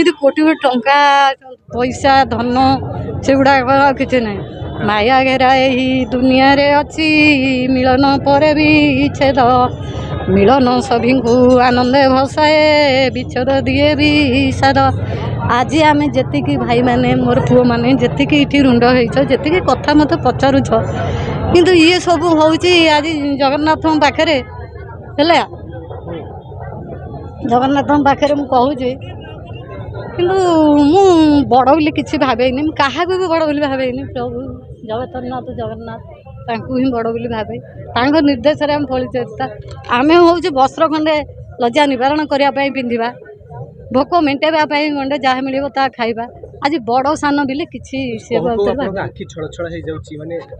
एमती कोटी कोटी टंका पैसा धन से गुड़ा किसी ना माया घेरा यही दुनिया रे अच्छी मिलन पर भी छेद मिलन सभी को आनंद भसाए विच्छेद दिए भी साद आज आम जी भाई मैंने मोर पुओ मैंने जी रुंड होती कथा मत पचारुछ किंतु ये सब हूँ आज जगन्नाथ पाखे जगन्नाथ पाखे मुझे किंतु मु बड़ बोली किसी भावेनी क्या भी बड़ बोली भावेनी प्रभु जगन्नाथ तांकु ही बड़ बोली भावे तांको निर्देश आम फलिता आम हूँ वस्त्र खंडे लज्जा निवारण करने पिंधा भोक मेटाइबा गंडे जहाँ मिले ता खाइबा आज बड़ सान बिले किसी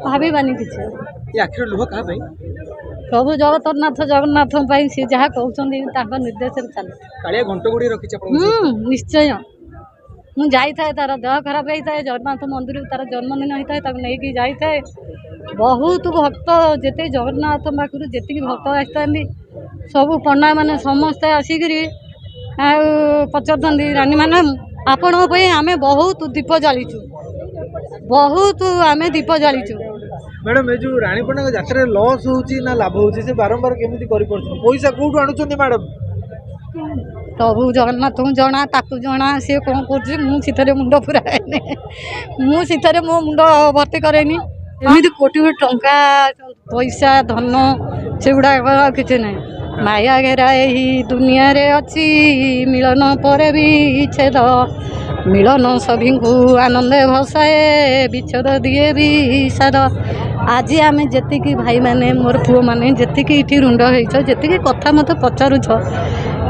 भावानी किसी प्रभु जगन्नाथ सी जहाँ कहते निर्देश चले निश्चय मुझे जाए तार देह खराब होता है जगन्नाथ मंदिर तार जन्मदिन होता है नहीं जाए बहुत भक्त जिते जगन्नाथ पाखु जी भक्त आसती सब पंडा मैंने समस्ते आसिक पचार रानी मैडम आपण आम बहुत दीप जाचु बहुत आम दीप जाचु मैडम ये जो रानी पंडा जात्रा लॉस होची ना लाभ होची से बारंबार केमिति करि परछ पैसा कोठु आणुछन्ती मैडम प्रभु जगन्नाथ जना ताकू जना सी कौन कर मुंड पुराएनि मुझे मो मुंड भर्ती करेनि एमती कोटी कोटी टंका पैसा धन से गुड़ा किसी ना माया घेरा यही दुनिया रे अच्छी मिलन पर भी छेद मिलन सभी को आनंद भसाए विच्छेद दिए भी साद आज आम जी भाई मैंने मोर पुओ मैंने जी रुंड होती कथा मत पचारुछ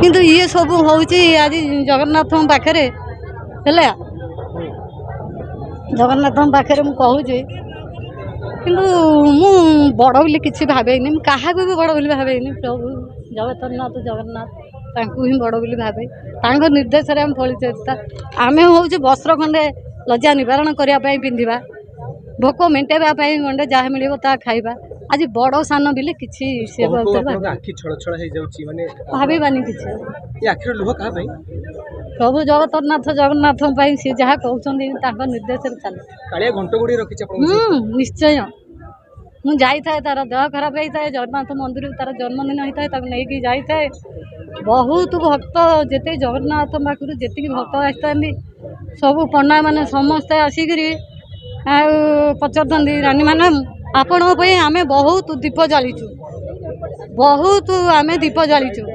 किंतु ये सब हूँ आज जगन्नाथ पाखे जगन्नाथ पाखे मुझे किंतु मु बड़ बोली किसी भावेनी क्या भी बड़ बोली भावेनी प्रभु जगन्नाथ तांकु ही बड़ बोली भावे तांको निर्देश आम फलिता आम हूँ वस्त्र खंडे लज्जा निवारण करने पिंधा भोक मेटाइबा गंडे जहाँ मिले ता खाइबा आज बड़ सान बिले किसी भावानी किसी प्रभु जगन्नाथ सी जहाँ कहते निर्देश चले निश्चय मुझे जाए तार देह खराब होता है जगन्नाथ मंदिर तार जन्मदिन होता है नहीं जाए बहुत भक्त जिते जगन्नाथ पाखु जी भक्त आसती सब पंडा मैंने समस्ते आसिक पचार रानी मैडम आपण आम बहुत दीप जाचु बहुत आम दीप जाचु